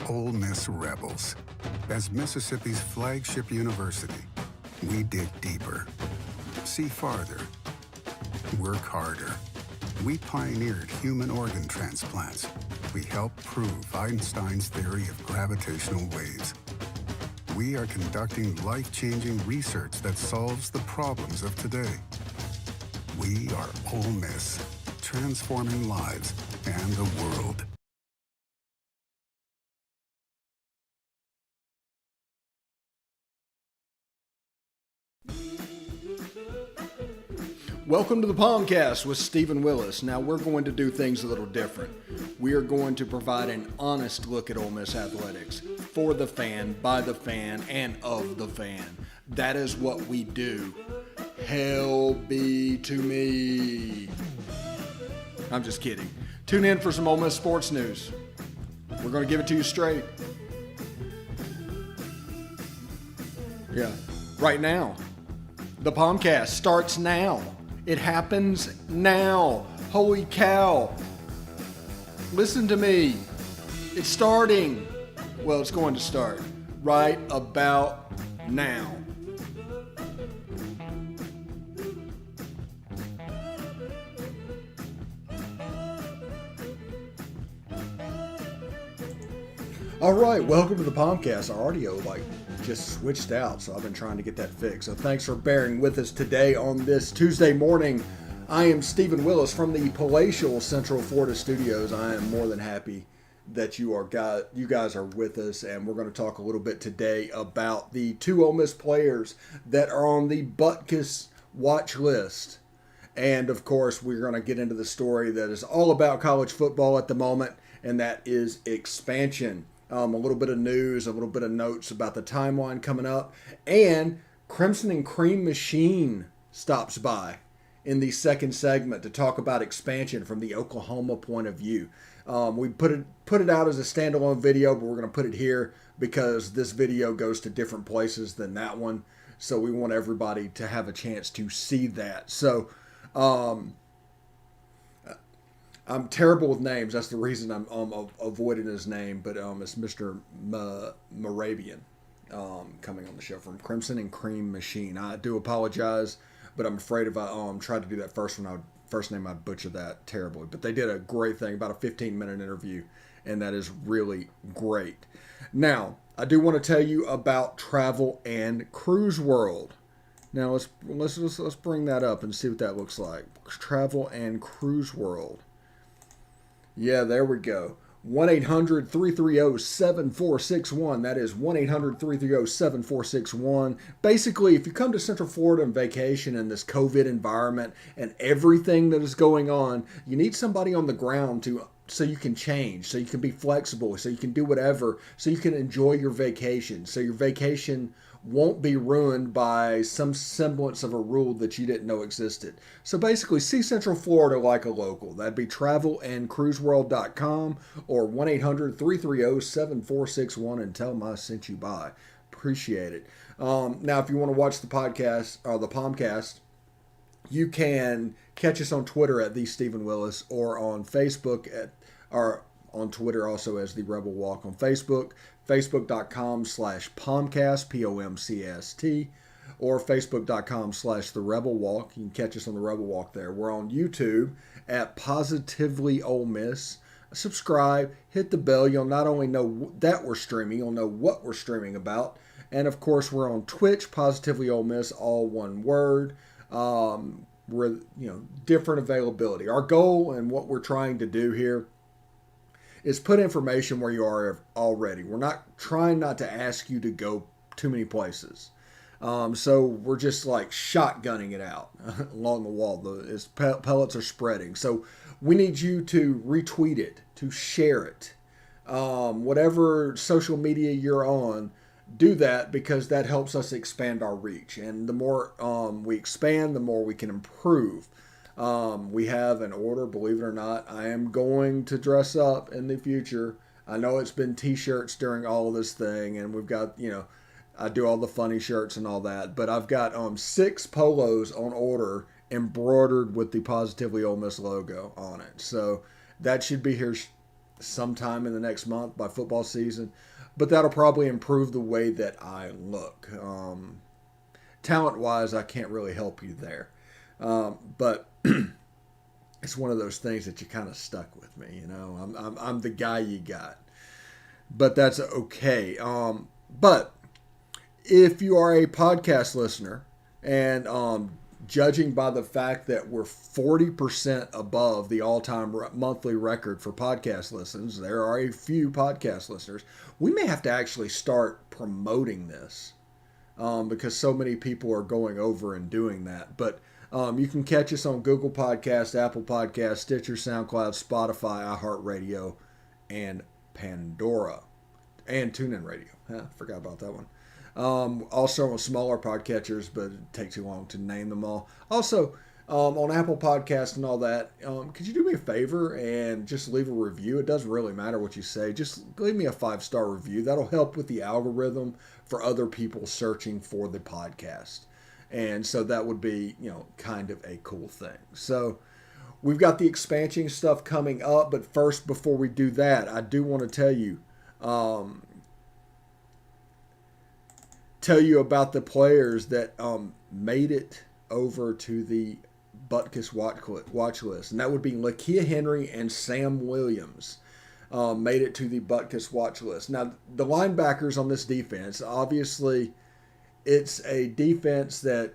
Ole Miss Rebels. As Mississippi's flagship university, we dig deeper, see farther, work harder. We pioneered human organ transplants. We helped prove Einstein's theory of gravitational waves. We are conducting life-changing research that solves the problems of today. We are Ole Miss, transforming lives and the world. Welcome to the POMcast with Stephen Willis. Now we're going to do things a little different. We are going to provide an honest look at Ole Miss athletics for the fan, by the fan, and of the fan. That is what we do. Hell be to me. I'm just kidding. Tune in for some Ole Miss sports news. We're going to give it to you straight. Yeah, right now. The POMcast starts now. It happens now. Holy cow. Listen to me. It's starting. Well, it's going to start right about now. All right, welcome to the POMcast. Our audio just switched out, so I've been trying to get that fixed. So thanks for bearing with us today on this Tuesday morning. I am Stephen Willis from the palatial Central Florida studios. I am more than happy that you guys are with us, and we're going to talk a little bit today about the two Ole Miss players that are on the Butkus watch list. And of course, we're going to get into the story that is all about college football at the moment, and that is expansion. A little bit of news, a little bit of notes about the timeline coming up, and Crimson and Cream Machine stops by in the second segment to talk about expansion from the Oklahoma point of view. We put it out as a standalone video, but we're going to put it here because this video goes to different places than that one, so we want everybody to have a chance to see that. So, I'm terrible with names. That's the reason I'm avoiding his name. But it's Mr. Mehrabian coming on the show from Crimson and Cream Machine. I do apologize, but I'm afraid if I tried to do that first name, I'd butcher that terribly. But they did a great thing, about a 15-minute interview, and that is really great. Now, I do want to tell you about Travel and Cruise World. Now, let's bring that up and see what that looks like. Travel and Cruise World. Yeah, there we go. 1-800-330-7461. That is 1-800-330-7461. Basically, if you come to Central Florida on vacation in this COVID environment and everything that is going on, you need somebody on the ground so you can change, so you can be flexible, so you can do whatever, so you can enjoy your vacation, so your vacation won't be ruined by some semblance of a rule that you didn't know existed. So basically, see Central Florida like a local. That'd be travelandcruiseworld.com or 1-800-330-7461 and tell them I sent you by. Appreciate it. Now, if you want to watch the podcast or the POMcast, you can catch us on Twitter at the Stephen Willis or on Facebook or on Twitter also as the Rebel Walk on Facebook. Facebook.com/POMcast, POMCST, or Facebook.com/The Rebel Walk. You can catch us on the Rebel Walk there. We're on YouTube at Positively Ole Miss. Subscribe, hit the bell. You'll not only know that we're streaming, you'll know what we're streaming about. And of course, we're on Twitch, Positively Ole Miss, all one word. We're different availability. Our goal and what we're trying to do here is put information where you are already. We're not trying not to ask you to go too many places. So we're just like shotgunning it out along the wall. The pellets are spreading. So we need you to retweet it, to share it. Whatever social media you're on, do that because that helps us expand our reach. And the more we expand, the more we can improve. We have an order, believe it or not. I am going to dress up in the future. I know it's been t-shirts during all of this thing, and we've got, I do all the funny shirts and all that, but I've got 6 polos on order embroidered with the Positively Ole Miss logo on it. So that should be here sometime in the next month by football season, but that'll probably improve the way that I look. Talent-wise, I can't really help you there, but it's one of those things that you kind of stuck with me. You know, I'm the guy you got, but that's okay. But if you are a podcast listener and judging by the fact that we're 40% above the all-time monthly record for podcast listens, there are a few podcast listeners. We may have to actually start promoting this because so many people are going over and doing that. But you can catch us on Google Podcast, Apple Podcast, Stitcher, SoundCloud, Spotify, iHeartRadio, and Pandora. And TuneIn Radio. I forgot about that one. Also on smaller podcatchers, but it takes too long to name them all. Also, on Apple Podcasts and all that, could you do me a favor and just leave a review? It doesn't really matter what you say. Just leave me a 5-star review. That'll help with the algorithm for other people searching for the podcast. And so that would be, kind of a cool thing. So we've got the expansion stuff coming up. But first, before we do that, I do want to tell you about the players that made it over to the Butkus watch list. And that would be Lakia Henry and Sam Williams made it to the Butkus watch list. Now, the linebackers on this defense, obviously, it's a defense that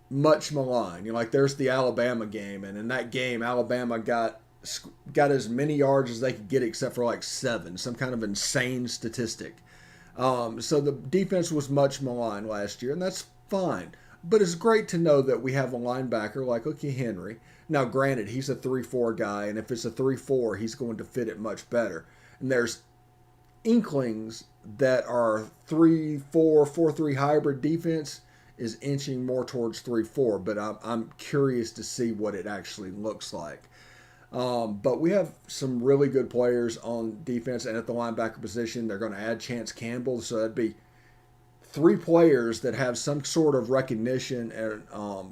much maligned. Like, there's the Alabama game. And in that game, Alabama got as many yards as they could get except for like 7. Some kind of insane statistic. So the defense was much maligned last year, and that's fine. But it's great to know that we have a linebacker like Lakia Henry. Now, granted, he's a 3-4 guy, and if it's a 3-4, he's going to fit it much better. And there's inklings that our 3-4, 4-3 hybrid defense is inching more towards 3-4, but I'm curious to see what it actually looks like. But we have some really good players on defense and at the linebacker position. They're going to add Chance Campbell, so that'd be 3 players that have some sort of recognition and,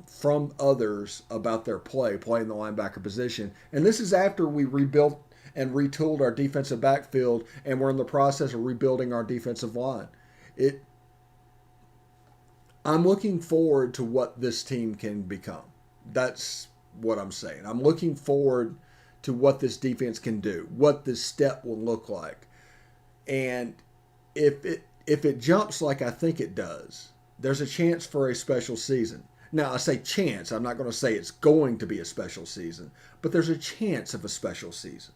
from others about their playing the linebacker position. And this is after we rebuilt and retooled our defensive backfield, and we're in the process of rebuilding our defensive line. I'm looking forward to what this team can become. That's what I'm saying. I'm looking forward to what this defense can do, what this step will look like. And if it jumps like I think it does, there's a chance for a special season. Now, I say chance. I'm not going to say it's going to be a special season, but there's a chance of a special season.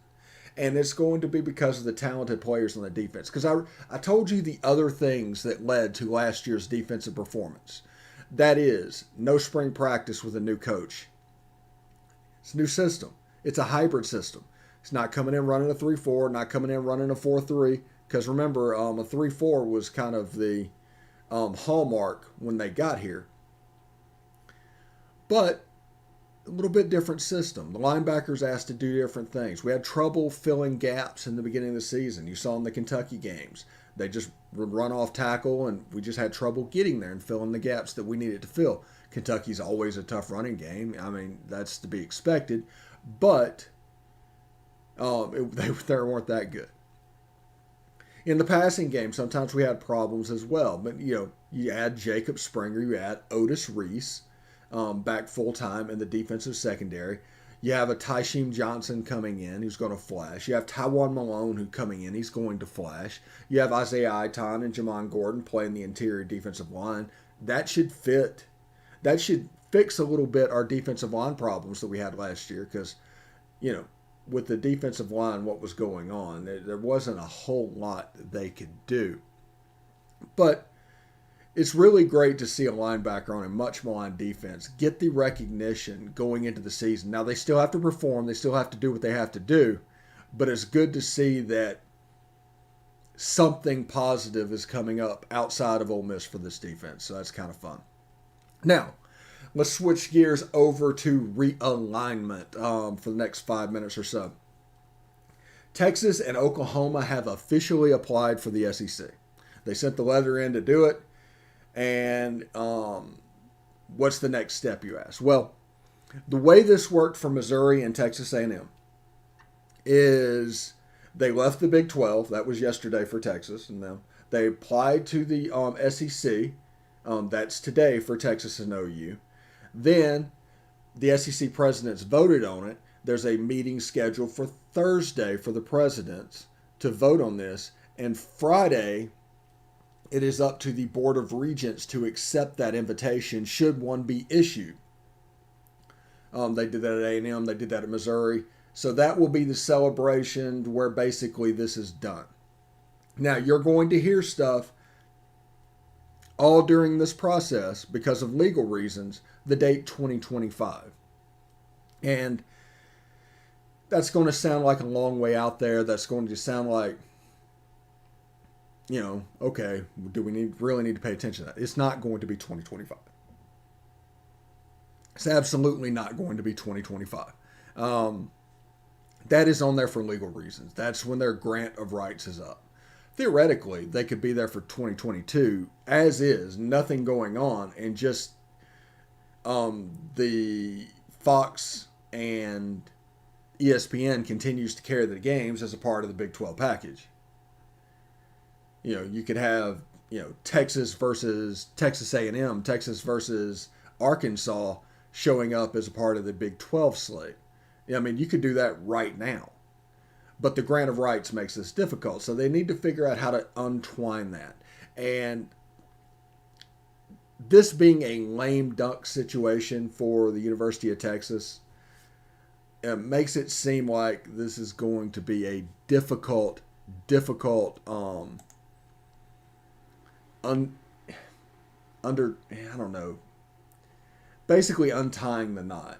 And it's going to be because of the talented players on the defense. Because I told you the other things that led to last year's defensive performance. That is, no spring practice with a new coach. It's a new system. It's a hybrid system. It's not coming in running a 3-4, not coming in running a 4-3. Because remember, a 3-4 was kind of the hallmark when they got here. But a little bit different system. The linebackers asked to do different things. We had trouble filling gaps in the beginning of the season. You saw in the Kentucky games. They just would run off tackle, and we just had trouble getting there and filling the gaps that we needed to fill. Kentucky's always a tough running game. I mean, that's to be expected. But they weren't that good. In the passing game, sometimes we had problems as well. But, you add Jacob Springer, you add Otis Reese back full-time in the defensive secondary. You have a Tysheem Johnson coming in who's going to flash. You have Tywan Malone who's coming in. He's going to flash. You have Isaiah Iton and Jamon Gordon playing the interior defensive line. That should fit. That should fix a little bit our defensive line problems that we had last year because, with the defensive line, what was going on, there wasn't a whole lot that they could do. But it's really great to see a linebacker on a much maligned defense get the recognition going into the season. Now, they still have to perform. They still have to do what they have to do. But it's good to see that something positive is coming up outside of Ole Miss for this defense. So that's kind of fun. Now, let's switch gears over to realignment for the next 5 minutes or so. Texas and Oklahoma have officially applied for the SEC. They sent the letter in to do it. And what's the next step, you ask? Well, the way this worked for Missouri and Texas A&M is they left the Big 12. That was yesterday for Texas and them. They applied to the SEC. That's today for Texas and OU. Then the SEC presidents voted on it. There's a meeting scheduled for Thursday for the presidents to vote on this. And Friday, it is up to the Board of Regents to accept that invitation should one be issued. They did that at A&M. They did that at Missouri. So that will be the celebration where basically this is done. Now, you're going to hear stuff all during this process because of legal reasons, the date 2025. And that's going to sound like a long way out there. That's going to sound like, okay, do we really need to pay attention to that? It's not going to be 2025. It's absolutely not going to be 2025. That is on there for legal reasons. That's when their grant of rights is up. Theoretically, they could be there for 2022, as is, nothing going on, and just the Fox and ESPN continues to carry the games as a part of the Big 12 package. You could have, Texas versus Texas A&M, Texas versus Arkansas showing up as a part of the Big 12 slate. You could do that right now. But the grant of rights makes this difficult. So they need to figure out how to untwine that. And this being a lame dunk situation for the University of Texas, it makes it seem like this is going to be a difficult, basically untying the knot.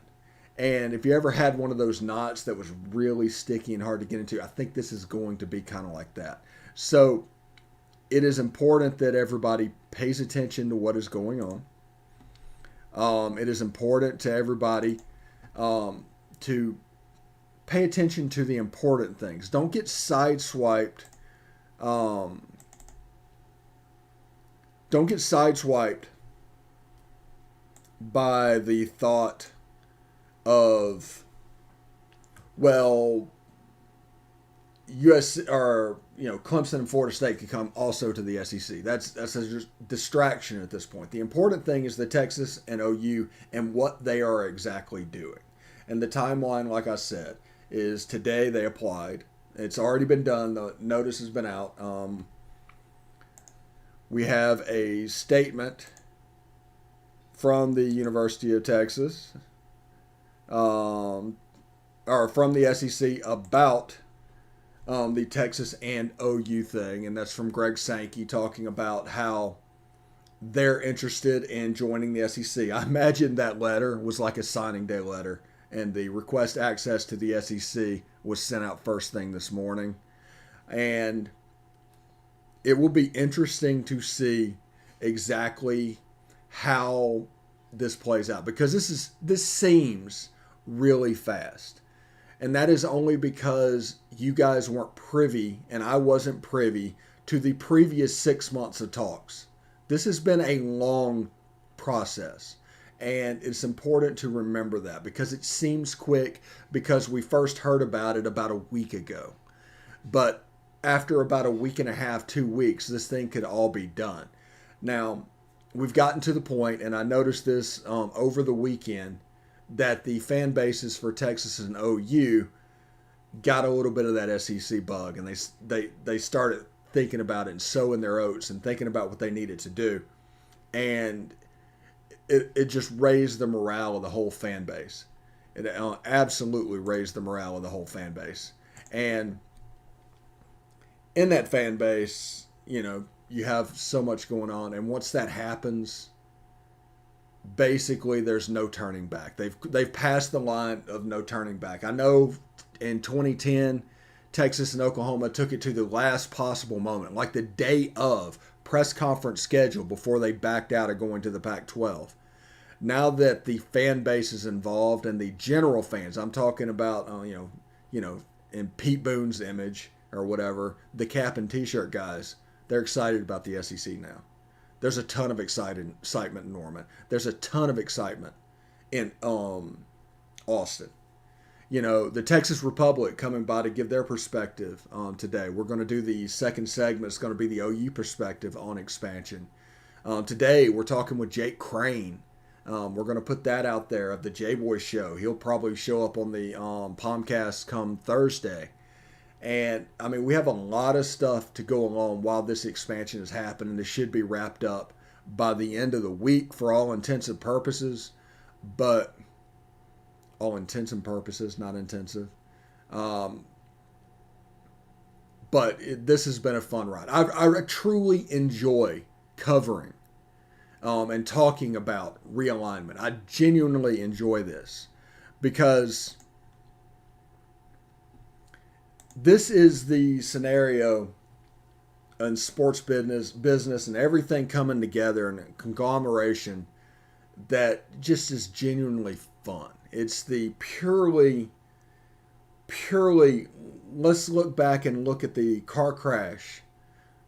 And if you ever had one of those knots that was really sticky and hard to get into, I think this is going to be kind of like that. So it is important that everybody pays attention to what is going on. It is important to everybody to pay attention to the important things. Don't get sideswiped. Don't get sideswiped by the thought of, well, Clemson and Florida State could come also to the SEC. That's a distraction at this point. The important thing is the Texas and OU and what they are exactly doing. And the timeline, like I said, is today they applied. It's already been done. The notice has been out. We have a statement from the University of Texas, or from the SEC about the Texas and OU thing, and that's from Greg Sankey talking about how they're interested in joining the SEC. I imagine that letter was like a signing day letter, and the request access to the SEC was sent out first thing this morning. And it will be interesting to see exactly how this plays out, because this seems really fast. And that is only because you guys weren't privy, and I wasn't privy, to the previous 6 months of talks. This has been a long process. And it's important to remember that, because it seems quick because we first heard about it about a week ago. But after about a week and a half, 2 weeks, this thing could all be done. Now, we've gotten to the point, and I noticed this over the weekend, that the fan bases for Texas and OU got a little bit of that SEC bug, and they started thinking about it and sowing their oats and thinking about what they needed to do. And it just raised the morale of the whole fan base. It absolutely raised the morale of the whole fan base. And in that fan base, you have so much going on. And once that happens, basically there's no turning back. They've passed the line of no turning back. I know in 2010, Texas and Oklahoma took it to the last possible moment, like the day of press conference schedule before they backed out of going to the Pac-12. Now that the fan base is involved and the general fans, I'm talking about, in Pete Boone's image or whatever, the cap and T-shirt guys, they're excited about the SEC now. There's a ton of excitement in Norman. There's a ton of excitement in Austin. the Texas Republic coming by to give their perspective today. We're going to do the second segment. It's going to be the OU perspective on expansion. Today, we're talking with Jake Crane. We're going to put that out there of the J-Boy Show. He'll probably show up on the POMcast come Thursday. And, I mean, we have a lot of stuff to go along while this expansion is happening. This should be wrapped up by the end of the week for all intents and purposes. But all intents and purposes, not intensive. This has been a fun ride. I truly enjoy covering and talking about realignment. I genuinely enjoy this because this is the scenario in sports business and everything coming together and a conglomeration that just is genuinely fun. It's the purely, let's look back and look at the car crash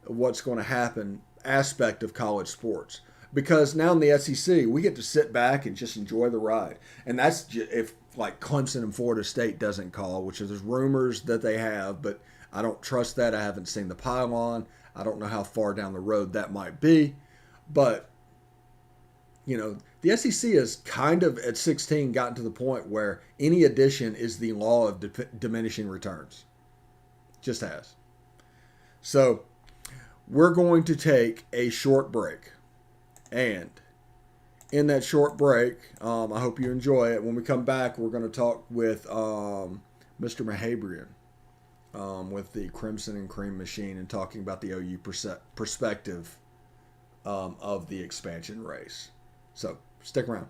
of what's going to happen aspect of college sports. Because now in the SEC, we get to sit back and just enjoy the ride. And that's just, if like Clemson and Florida State doesn't call, which is rumors that they have, but I don't trust that. I haven't seen the pylon. I don't know how far down the road that might be. But, the SEC has kind of at 16 gotten to the point where any addition is the law of diminishing returns. Just has. So we're going to take a short break. And in that short break, I hope you enjoy it. When we come back, we're going to talk with Mr. Mehrabian with the Crimson and Cream Machine and talking about the OU perspective of the expansion race. So stick around.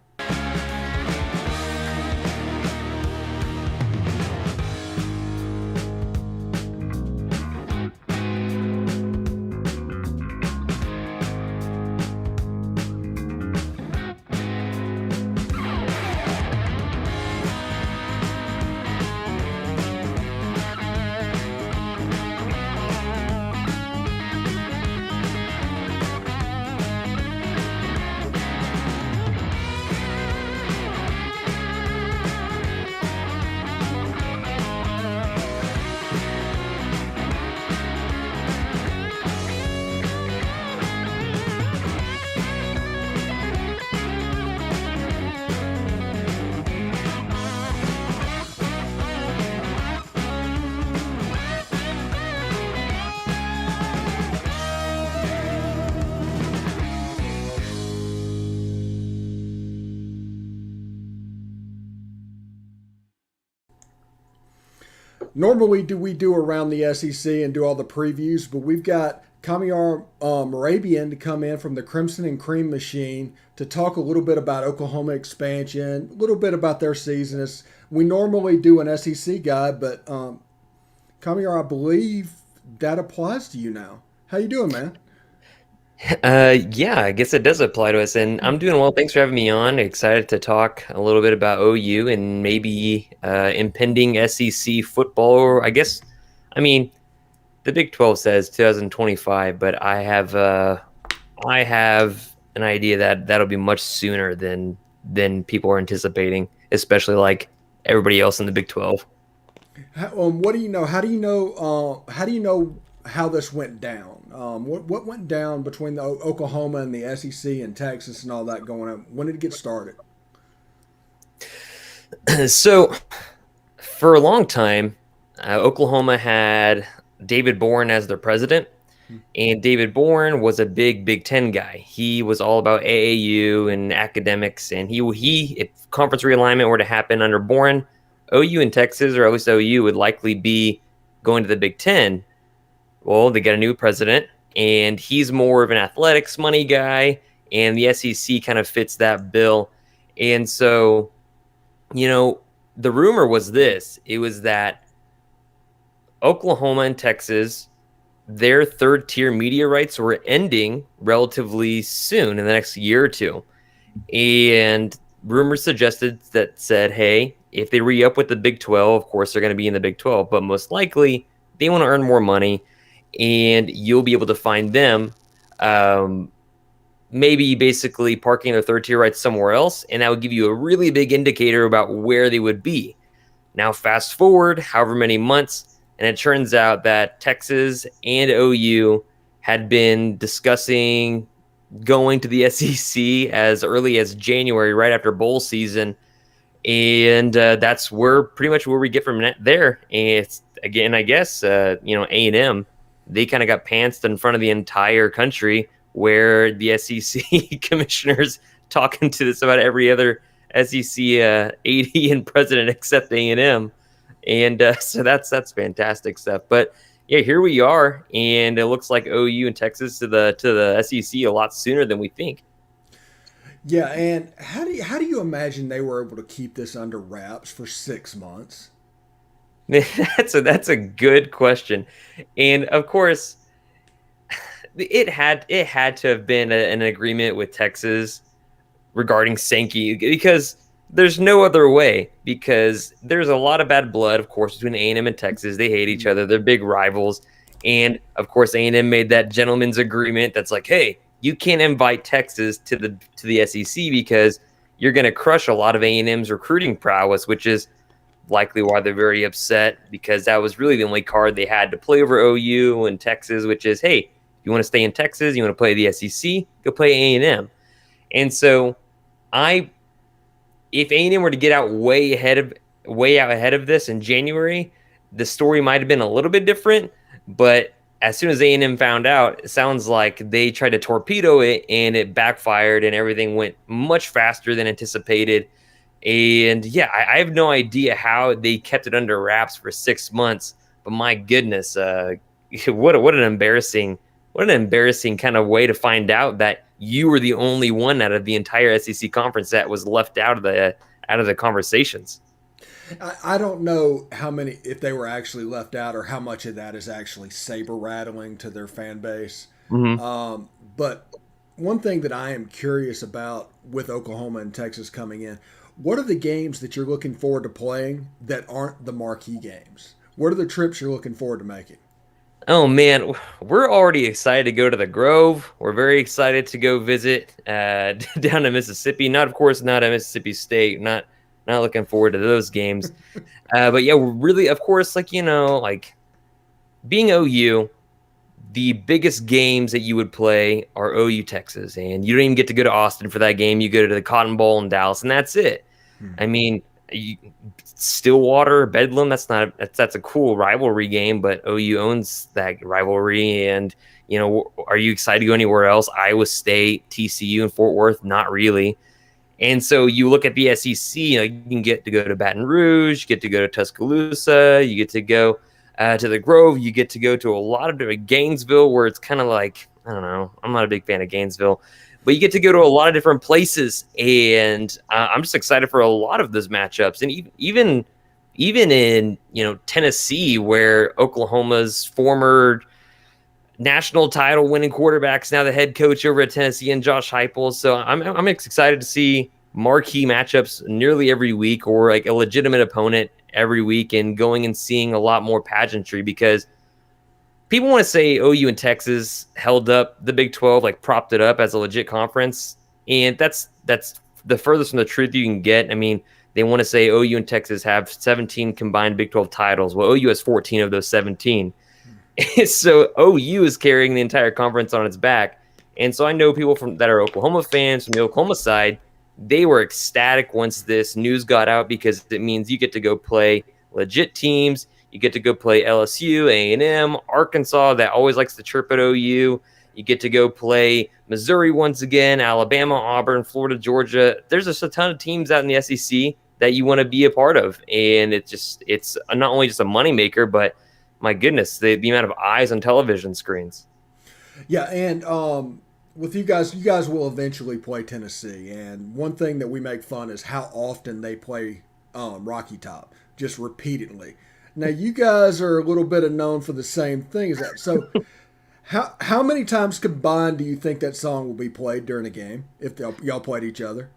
Normally, we do around the SEC and do all the previews, but we've got Kamiar Mehrabian to come in from the Crimson and Cream Machine to talk a little bit about Oklahoma expansion, a little bit about their season. We normally do an SEC guide, but Kamiar, I believe that applies to you now. How you doing, man? Yeah, I guess it does apply to us, and I'm doing well. Thanks for having me on. Excited to talk a little bit about OU and maybe impending SEC football. Or I mean, the Big 12 says 2025, but I have an idea that that'll be much sooner than people are anticipating, especially like everybody else in the Big 12. What do you know? How do you know? How do you know how this went down? What went down between the Oklahoma and the SEC and Texas and all that going on? When did it get started? So, for a long time, Oklahoma had David Bourne as their president, and David Bourne was a big Big Ten guy. He was all about AAU and academics, and he if conference realignment were to happen under Bourne, OU and Texas, or at least OU, would likely be going to the Big Ten. Well, they got a new president, and he's more of an athletics money guy, and the SEC kind of fits that bill. And so, the rumor was this. It was that Oklahoma and Texas, their third-tier media rights were ending relatively soon in the next year or two. And rumors suggested that said, hey, if they re-up with the Big 12, of course they're going to be in the Big 12, but most likely they want to earn more money, and you'll be able to find them maybe basically parking their third-tier rights somewhere else, and that would give you a really big indicator about where they would be. Now fast forward however many months, and it turns out that Texas and OU had been discussing going to the SEC as early as January, right after bowl season. And that's pretty much where we get from there. And it's, again, I guess, A&M, they kind of got pantsed in front of the entire country, where the SEC commissioners talking to this about every other SEC AD and president except A&M. And so that's fantastic stuff. But yeah, here we are, and it looks like OU and Texas to the SEC a lot sooner than we think. Yeah, and how do you imagine they were able to keep this under wraps for 6 months? That's a good question, and of course, it had to have been an agreement with Texas regarding Sankey, because there's no other way, because there's a lot of bad blood, of course, between A&M and Texas. They hate each other. They're big rivals, and of course, A&M made that gentleman's agreement that's like, hey, you can't invite Texas to the SEC because you're going to crush a lot of A&M's recruiting prowess, which is likely why they're very upset, because that was really the only card they had to play over OU and Texas, which is, hey, if you want to stay in Texas, you want to play the SEC, go play A&M. And so if A&M were to get out way out ahead of this in January, the story might have been a little bit different, but as soon as A&M found out, it sounds like they tried to torpedo it, and it backfired, and everything went much faster than anticipated. And yeah, I have no idea how they kept it under wraps for 6 months. But my goodness, what an embarrassing kind of way to find out that you were the only one out of the entire SEC conference that was left out of the conversations. I don't know if they were actually left out, or how much of that is actually saber rattling to their fan base. Mm-hmm. But one thing that I am curious about with Oklahoma and Texas coming in, what are the games that you're looking forward to playing that aren't the marquee games? What are the trips you're looking forward to making? Oh man, we're already excited to go to the Grove. We're very excited to go visit down in Mississippi. Not at Mississippi State. Not looking forward to those games. But yeah, we're really, of course, like being OU, the biggest games that you would play are OU Texas, and you don't even get to go to Austin for that game. You go to the Cotton Bowl in Dallas, and that's it. I mean, Stillwater, Bedlam, that's a cool rivalry game, but OU owns that rivalry. And are you excited to go anywhere else? Iowa State, TCU, and Fort Worth? Not really. And so you look at the SEC, you can get to go to Baton Rouge, you get to go to Tuscaloosa, you get to go to the Grove, you get to go to a lot of different Gainesville, where it's kind of like, I don't know, I'm not a big fan of Gainesville, but you get to go to a lot of different places. And I'm just excited for a lot of those matchups. And even in, Tennessee, where Oklahoma's former national title winning quarterback's now the head coach over at Tennessee, and Josh Heupel. So I'm excited to see marquee matchups nearly every week, or like a legitimate opponent every week, and going and seeing a lot more pageantry, because people want to say OU and Texas held up the Big 12, like propped it up as a legit conference. And that's the furthest from the truth you can get. I mean, they want to say OU and Texas have 17 combined Big 12 titles. Well, OU has 14 of those 17. So OU is carrying the entire conference on its back. And so I know people that are Oklahoma fans from the Oklahoma side, they were ecstatic once this news got out, because it means you get to go play legit teams. You get to go play LSU, A&M, Arkansas, that always likes to chirp at OU. You get to go play Missouri once again, Alabama, Auburn, Florida, Georgia. There's just a ton of teams out in the SEC that you want to be a part of. And it's not only just a moneymaker, but my goodness, the amount of eyes on television screens. Yeah, and with you guys will eventually play Tennessee. And one thing that we make fun is how often they play Rocky Top, just repeatedly. Now, you guys are a little bit known for the same thing as that. So how many times combined do you think that song will be played during a game if y'all played each other?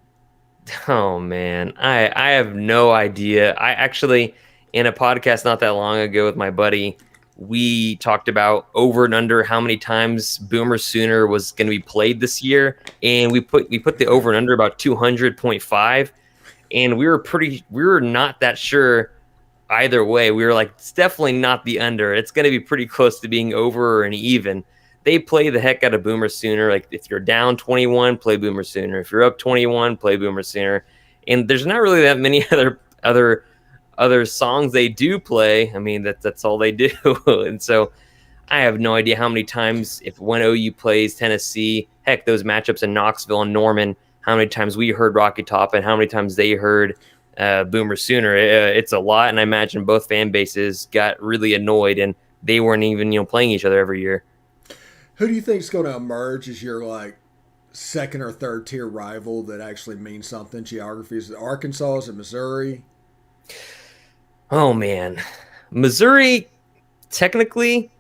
Oh, man, I have no idea. I actually, in a podcast not that long ago with my buddy, we talked about over and under how many times Boomer Sooner was going to be played this year. And we put the over and under about 200.5. And we were not that sure either way. We were like, it's definitely not the under. It's going to be pretty close to being over or an even. They play the heck out of Boomer Sooner. Like if you're down 21, play Boomer Sooner. If you're up 21, play Boomer Sooner. And there's not really that many other songs they do play. I mean, that's all they do. And so I have no idea how many times when OU plays Tennessee, heck, those matchups in Knoxville and Norman, how many times we heard Rocky Top and how many times they heard Boomer Sooner. It's a lot, and I imagine both fan bases got really annoyed, and they weren't even playing each other every year. Who do you think is going to emerge as your like second or third tier rival that actually means something? Geography, is it Arkansas? Is it Missouri? Oh man, Missouri technically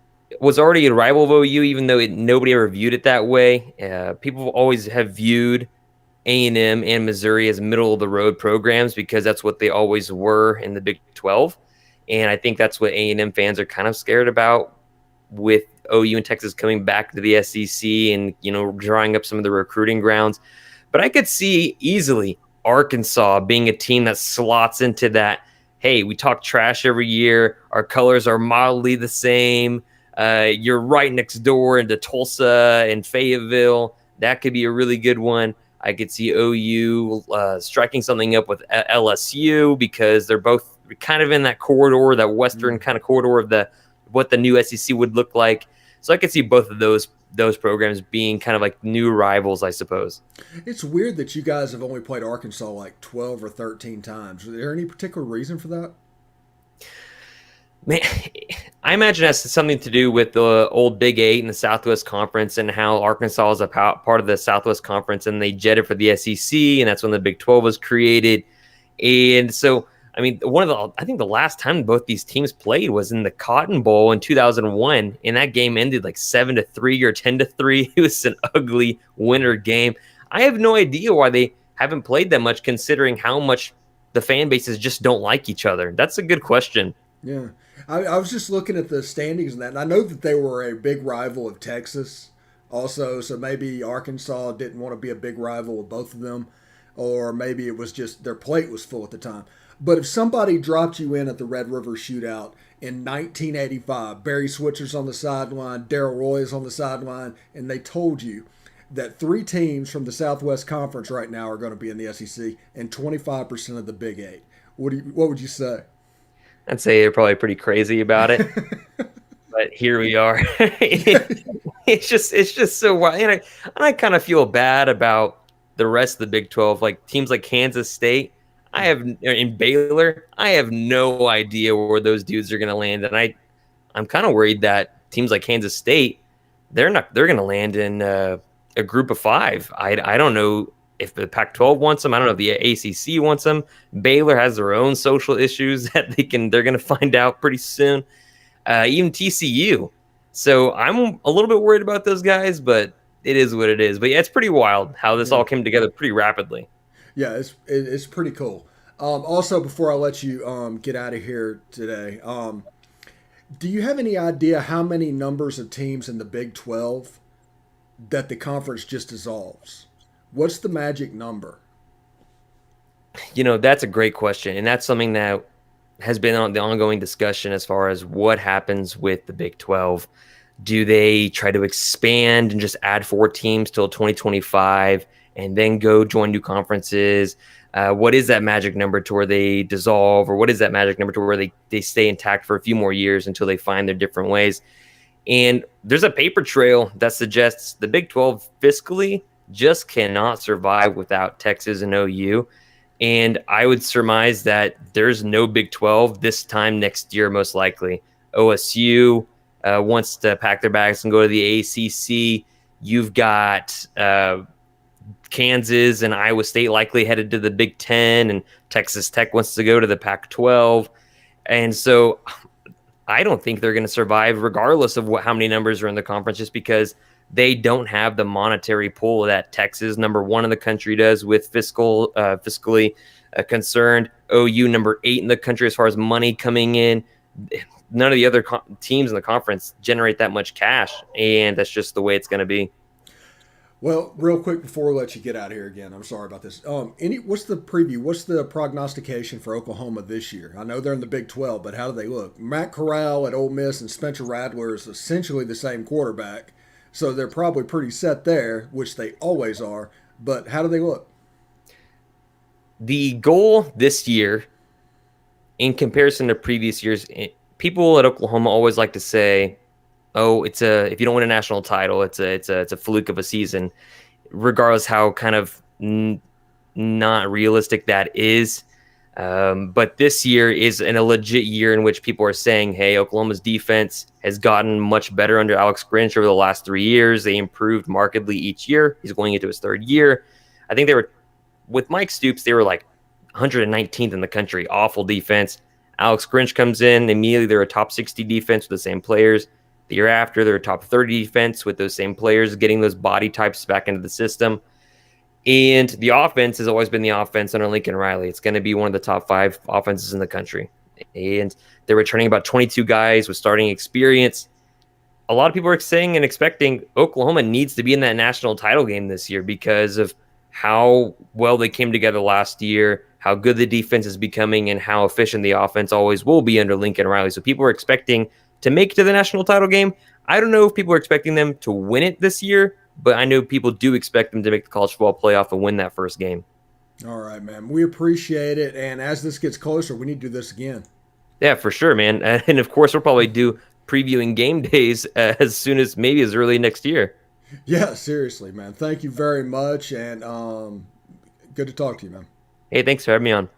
was already a rival of OU, even though nobody ever viewed it that way. People always have viewed A&M and Missouri as middle of the road programs because that's what they always were in the Big 12. And I think that's what A&M fans are kind of scared about with OU and Texas coming back to the SEC and, drawing up some of the recruiting grounds. But I could see easily Arkansas being a team that slots into that, hey, we talk trash every year. Our colors are mildly the same. You're right next door into Tulsa and Fayetteville. That could be a really good one. I could see OU striking something up with LSU because they're both kind of in that corridor, that western kind of corridor of what the new SEC would look like. So I could see both of those programs being kind of like new rivals, I suppose. It's weird that you guys have only played Arkansas like 12 or 13 times. Is there any particular reason for that? Man, I imagine it has something to do with the old Big 8 and the Southwest Conference and how Arkansas is a part of the Southwest Conference and they jetted for the SEC, and that's when the Big 12 was created. And so, I mean, I think the last time both these teams played was in the Cotton Bowl in 2001, and that game ended like 7-3 or 10-3. It was an ugly winter game. I have no idea why they haven't played that much, considering how much the fan bases just don't like each other. That's a good question. Yeah. I was just looking at the standings and that, and I know that they were a big rival of Texas also, so maybe Arkansas didn't want to be a big rival of both of them, or maybe it was just their plate was full at the time. But if somebody dropped you in at the Red River Shootout in 1985, Barry Switzer's on the sideline, Darrell Roy is on the sideline, and they told you that 3 teams from the Southwest Conference right now are going to be in the SEC and 25% of the Big 8, what would you say? I'd say they're probably pretty crazy about it, but here we are. It's just so wild. And I kind of feel bad about the rest of the Big 12, like teams like Kansas State. In Baylor, I have no idea where those dudes are going to land, and I'm kind of worried that teams like Kansas State, they're going to land in a group of 5. I don't know if the Pac-12 wants them. I don't know if the ACC wants them. Baylor has their own social issues that they're going to find out pretty soon. Even TCU. So I'm a little bit worried about those guys, but it is what it is. But yeah, it's pretty wild how this all came together pretty rapidly. Yeah, it's pretty cool. Also, before I let you get out of here today, do you have any idea how many numbers of teams in the Big 12 that the conference just dissolves? What's the magic number? That's a great question. And that's something that has been on the ongoing discussion as far as what happens with the Big 12. Do they try to expand and just add 4 teams till 2025 and then go join new conferences? What is that magic number to where they dissolve? Or what is that magic number to where they stay intact for a few more years until they find their different ways? And there's a paper trail that suggests the Big 12 fiscally just cannot survive without Texas and OU. And I would surmise that there's no Big 12 this time next year, most likely. OSU wants to pack their bags and go to the ACC. You've got Kansas and Iowa State likely headed to the Big 10, and Texas Tech wants to go to the Pac-12. And so I don't think they're going to survive regardless of how many numbers are in the conference, just because they don't have the monetary pull that Texas, number 1 in the country, does with fiscally concerned. OU, number 8 in the country as far as money coming in. None of the other teams in the conference generate that much cash, and that's just the way it's going to be. Well, real quick before we let you get out of here again, I'm sorry about this. What's the preview? What's the prognostication for Oklahoma this year? I know they're in the Big 12, but how do they look? Matt Corral at Ole Miss and Spencer Rattler is essentially the same quarterback, so they're probably pretty set there, which they always are. But how do they look? The goal this year, in comparison to previous years, people at Oklahoma always like to say, "Oh, if you don't win a national title, it's a fluke of a season," regardless how kind of not realistic that is. But this year is a legit year in which people are saying, "Hey, Oklahoma's defense has gotten much better under Alex Grinch over the last 3 years. They improved markedly each year. He's going into his third year. I think they were with Mike Stoops. They were like 119th in the country. Awful defense. Alex Grinch comes in immediately. They're a top 60 defense with the same players. The year after, they're a top 30 defense with those same players, getting those body types back into the system. And the offense has always been the offense under Lincoln Riley. It's going to be one of the top 5 offenses in the country. And they're returning about 22 guys with starting experience. A lot of people are saying and expecting Oklahoma needs to be in that national title game this year because of how well they came together last year, how good the defense is becoming, and how efficient the offense always will be under Lincoln Riley. So people are expecting to make it to the national title game. I don't know if people are expecting them to win it this year, but I know people do expect them to make the college football playoff and win that first game. All right, man. We appreciate it. And as this gets closer, we need to do this again. Yeah, for sure, man. And of course, we'll probably do previewing game days as soon as maybe as early next year. Yeah, seriously, man. Thank you very much. And good to talk to you, man. Hey, thanks for having me on.